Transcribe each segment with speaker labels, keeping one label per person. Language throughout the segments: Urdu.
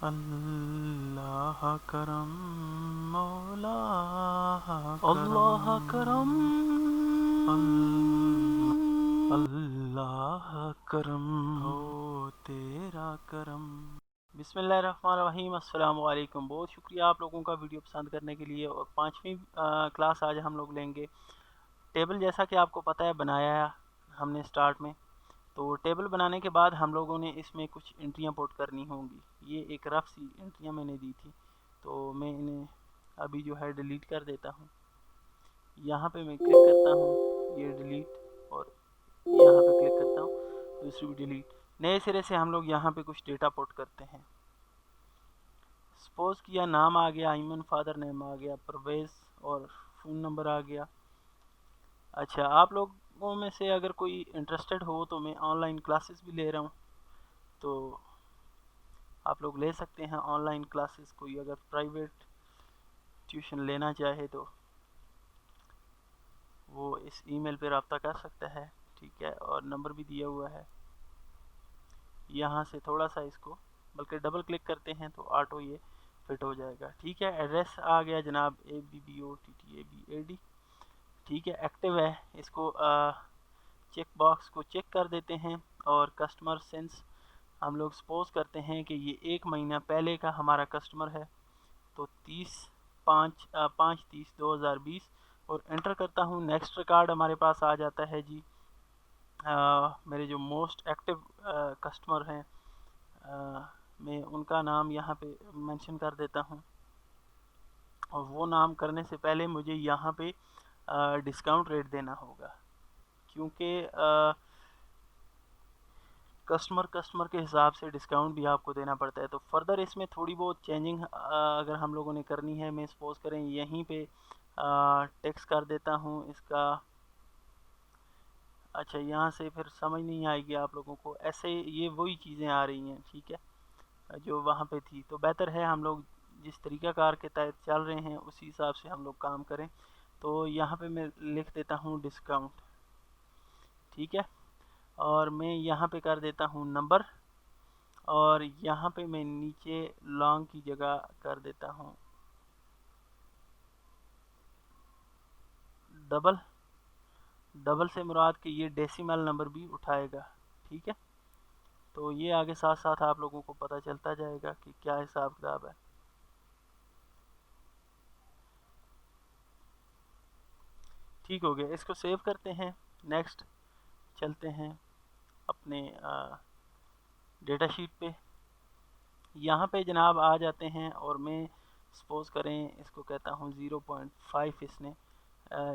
Speaker 1: اللہ کرم مولا اللہ کرم اللہ کرم ہو تیرا کرم۔ بسم اللہ الرحمن الرحیم۔ السلام علیکم۔ بہت شکریہ آپ لوگوں کا ویڈیو پسند کرنے کے لیے۔ اور 5ویں کلاس آج ہم لوگ لیں گے ٹیبل، جیسا کہ آپ کو پتہ ہے بنایا ہے ہم نے سٹارٹ میں۔ تو ٹیبل بنانے کے بعد ہم لوگوں نے اس میں کچھ انٹریاں پوٹ کرنی ہوں گی۔ یہ ایک رف سی انٹریاں میں نے دی تھی، تو میں انہیں ابھی جو ہے ڈیلیٹ کر دیتا ہوں۔ یہاں پہ میں کلک کرتا ہوں، یہ ڈیلیٹ، اور یہاں پہ کلک کرتا ہوں، دوسری بھی ڈیلیٹ۔ نئے سرے سے ہم لوگ یہاں پہ کچھ ڈیٹا پوٹ کرتے ہیں۔ سپوز کیا نام آ گیا ایمن، فادر نیم آ گیا پرویز، اور فون نمبر آ گیا۔ اچھا، آپ لوگوں میں سے اگر کوئی انٹرسٹڈ ہو تو میں آن لائن کلاسز بھی لے رہا ہوں، تو آپ لوگ لے سکتے ہیں آن لائن کلاسز۔ کوئی اگر پرائیویٹ ٹیوشن لینا چاہے تو وہ اس ای میل پہ رابطہ کر سکتا ہے، ٹھیک ہے، اور نمبر بھی دیا ہوا ہے۔ یہاں سے تھوڑا سا اس کو بلکہ ڈبل کلک کرتے ہیں تو آٹو یہ فٹ ہو جائے گا، ٹھیک ہے۔ ایڈریس آ گیا جناب ABBOTTABAD، ٹھیک ہے، ایکٹیو ہے۔ اس کو چیک باکس کو چیک کر دیتے ہیں، اور کسٹمر سینس ہم لوگ سپوز کرتے ہیں کہ یہ 1 مہینہ پہلے کا ہمارا کسٹمر ہے، تو 5/30/2020، اور انٹر کرتا ہوں۔ نیکسٹ ریکارڈ ہمارے پاس آ جاتا ہے جی، میرے جو موسٹ ایکٹیو کسٹمر ہیں، میں ان کا نام یہاں پہ منشن کر دیتا ہوں، اور وہ نام کرنے سے پہلے مجھے یہاں پہ ڈسکاؤنٹ ریٹ دینا ہوگا، کیونکہ کسٹمر کے حساب سے ڈسکاؤنٹ بھی آپ کو دینا پڑتا ہے۔ تو فردر اس میں تھوڑی بہت چینجنگ اگر ہم لوگوں نے کرنی ہے، میں سپوز کریں یہیں پہ ٹیکس کر دیتا ہوں اس کا۔ اچھا، یہاں سے پھر سمجھ نہیں آئے گی آپ لوگوں کو، ایسے یہ وہی چیزیں آ رہی ہیں، ٹھیک ہے، جو وہاں پہ تھی۔ تو بہتر ہے ہم لوگ جس طریقہ کار کے تحت چل رہے ہیں اسی حساب سے ہم لوگ کام کریں۔ تو یہاں پہ میں لکھ دیتا ہوں ڈسکاؤنٹ، ٹھیک ہے، اور میں یہاں پہ کر دیتا ہوں نمبر، اور یہاں پہ میں نیچے لانگ کی جگہ کر دیتا ہوں ڈبل سے مراد کہ یہ ڈیسیمل نمبر بھی اٹھائے گا، ٹھیک ہے۔ تو یہ آگے ساتھ ساتھ آپ لوگوں کو پتہ چلتا جائے گا کہ کیا حساب کتاب ہے۔ ٹھیک ہو گیا، اس کو سیو کرتے ہیں۔ نیکسٹ چلتے ہیں اپنے ڈیٹا شیٹ پہ۔ یہاں پہ جناب آ جاتے ہیں، اور میں سپوز کریں اس کو کہتا ہوں 0.5، اس نے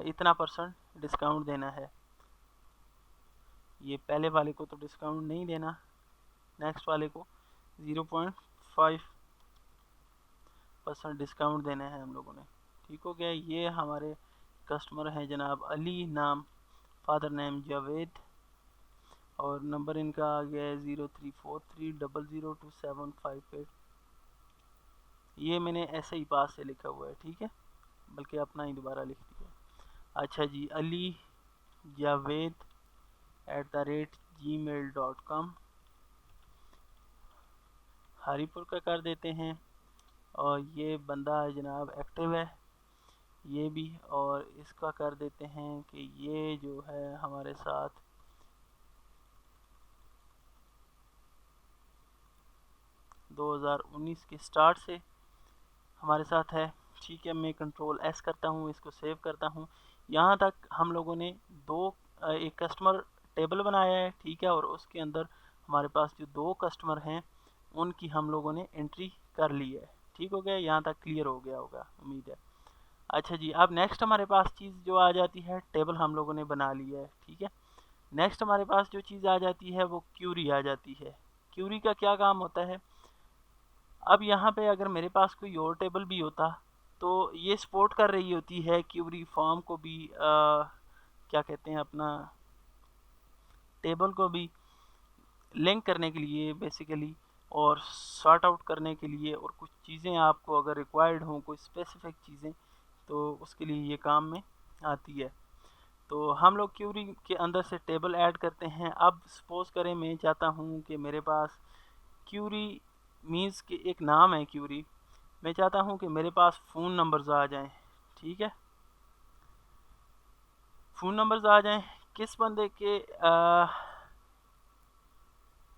Speaker 1: اتنا % ڈسکاؤنٹ دینا ہے۔ یہ پہلے والے کو تو ڈسکاؤنٹ نہیں دینا، نیکسٹ والے کو 0.5% ڈسکاؤنٹ دینا ہے ہم لوگوں نے، ٹھیک ہو گیا۔ یہ ہمارے کسٹمر ہیں جناب علی، نام فادر نیم جاوید، اور نمبر ان کا آ گیا ہے 0343002758۔ یہ میں نے ایسے ہی پاس سے لکھا ہوا ہے، ٹھیک ہے، بلکہ اپنا ہی دوبارہ لکھ دیا۔ اچھا جی، علی جاوید @gmail.com، ہری پور کا کر دیتے ہیں، اور یہ بندہ جناب ایکٹیو ہے یہ بھی، اور اس کا کر دیتے ہیں کہ یہ جو ہے ہمارے ساتھ 2019 کے سٹارٹ سے ہمارے ساتھ ہے، ٹھیک ہے۔ میں کنٹرول ایس کرتا ہوں، اس کو سیو کرتا ہوں۔ یہاں تک ہم لوگوں نے ایک کسٹمر ٹیبل بنایا ہے، ٹھیک ہے، اور اس کے اندر ہمارے پاس جو 2 کسٹمر ہیں ان کی ہم لوگوں نے انٹری کر لی ہے، ٹھیک ہو گیا۔ یہاں تک کلیئر ہو گیا ہوگا، امید ہے۔ اچھا جی، اب نیکسٹ ہمارے پاس چیز جو آ جاتی ہے، ٹیبل ہم لوگوں نے بنا لیا ہے، ٹھیک ہے۔ نیکسٹ ہمارے پاس جو چیز آ جاتی ہے وہ کیوری آ جاتی ہے۔ کیوری کا کیا کام ہوتا ہے؟ اب یہاں پہ اگر میرے پاس کوئی اور ٹیبل بھی ہوتا تو یہ سپورٹ کر رہی ہوتی ہے کیوری فارم کو بھی، کیا کہتے ہیں، اپنا ٹیبل کو بھی لنک کرنے کے لیے بیسیکلی، اور سارٹ آؤٹ کرنے کے لیے، اور کچھ چیزیں آپ کو اگر ریکوائرڈ ہوں، کوئی اسپیسیفک چیزیں، تو اس کے لیے یہ کام میں آتی ہے۔ تو ہم لوگ کیوری کے اندر سے ٹیبل ایڈ کرتے ہیں۔ اب سپوز کریں میں چاہتا ہوں کہ میرے پاس کیوری مینس کہ ایک نام ہے کیوری، میں چاہتا ہوں کہ میرے پاس فون نمبرز آ جائیں. ٹھیک ہے، فون نمبرز آ جائیں کس بندے کے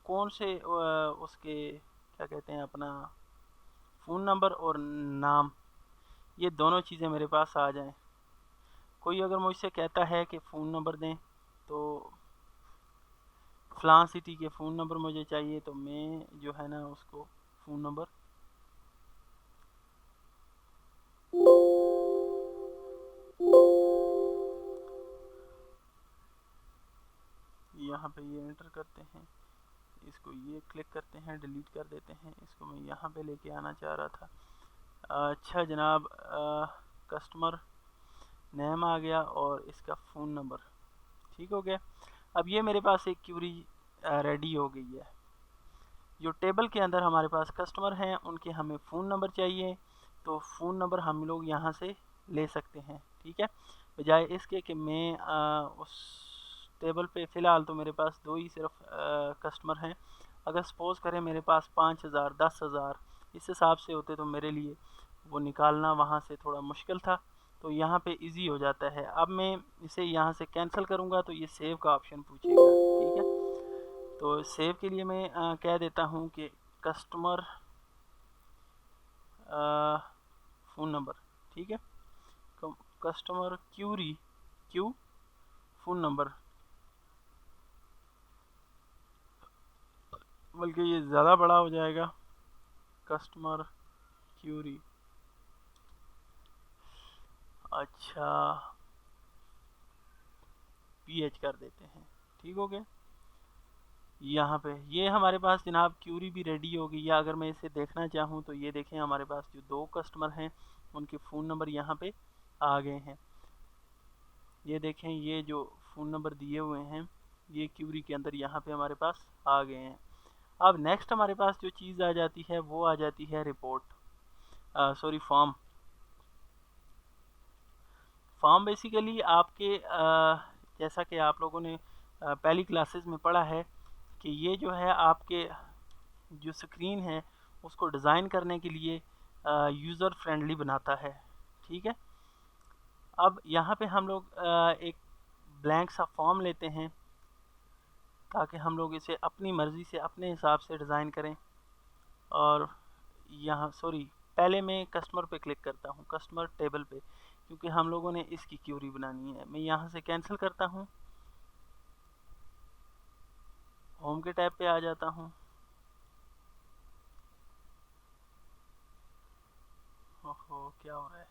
Speaker 1: کون سے اس کے کیا کہتے ہیں اپنا فون نمبر اور نام، یہ دونوں چیزیں میرے پاس آ جائیں. کوئی اگر مجھ سے کہتا ہے کہ فون نمبر دیں تو فلاں سٹی کے فون نمبر مجھے چاہیے، تو میں جو ہے نا اس کو فون نمبر یہاں پہ یہ انٹر کرتے ہیں، اس کو یہ کلک کرتے ہیں، ڈیلیٹ کر دیتے ہیں. اس کو میں یہاں پہ لے کے آنا چاہ رہا تھا. اچھا جناب، کسٹمر نیم آ گیا اور اس کا فون نمبر ٹھیک ہو گیا. اب یہ میرے پاس ایک کیوری ریڈی ہو گئی ہے. جو ٹیبل کے اندر ہمارے پاس کسٹمر ہیں ان کے ہمیں فون نمبر چاہیے، تو فون نمبر ہم لوگ یہاں سے لے سکتے ہیں. ٹھیک ہے، بجائے اس کے کہ میں اس ٹیبل پہ فی الحال تو میرے پاس 2 ہی صرف کسٹمر ہیں. اگر سپوز کریں میرے پاس 5000 10,000 اس حساب سے ہوتے تو میرے لیے وہ نکالنا وہاں سے تھوڑا مشکل تھا. تو یہاں پہ ایزی ہو جاتا ہے. اب میں اسے یہاں سے کینسل کروں گا تو یہ سیو کا آپشن پوچھے گا. ٹھیک ہے، تو سیو کے لیے میں کہہ دیتا ہوں کہ کسٹمر فون نمبر. ٹھیک ہے، کسٹمر کیوری کیو فون نمبر، بلکہ یہ زیادہ بڑا ہو جائے گا، کسٹمر کیوری. اچھا پی ایچ کر دیتے ہیں. ٹھیک ہو گیا. یہاں پہ یہ ہمارے پاس جناب کیوری بھی ریڈی ہو گئی. یا اگر میں اسے دیکھنا چاہوں تو یہ دیکھیں ہمارے پاس جو 2 کسٹمر ہیں ان کے فون نمبر یہاں پہ آ گئے ہیں. یہ دیکھیں یہ جو فون نمبر دیے ہوئے ہیں یہ کیوری کے اندر یہاں پہ ہمارے پاس آ گئے ہیں. اب نیکسٹ ہمارے پاس جو چیز آ جاتی ہے وہ آ جاتی ہے report, sorry form. Form basically آپ کے جیسا کہ آپ لوگوں نے پہلی کلاسز میں پڑھا ہے کہ یہ جو ہے آپ کے جو سکرین ہے اس کو ڈیزائن کرنے کے لیے یوزر فرینڈلی بناتا ہے. ٹھیک ہے، اب یہاں پہ ہم لوگ ایک بلینک سا فارم لیتے ہیں تاکہ ہم لوگ اسے اپنی مرضی سے اپنے حساب سے ڈیزائن کریں. اور یہاں سوری پہلے میں کسٹمر پہ کلک کرتا ہوں، کسٹمر ٹیبل پہ، کیونکہ ہم لوگوں نے اس کی کیوری بنانی ہے. میں یہاں سے کینسل کرتا ہوں، ہوم کے ٹیب پہ آ جاتا ہوں. اوہو کیا ہو رہا ہے؟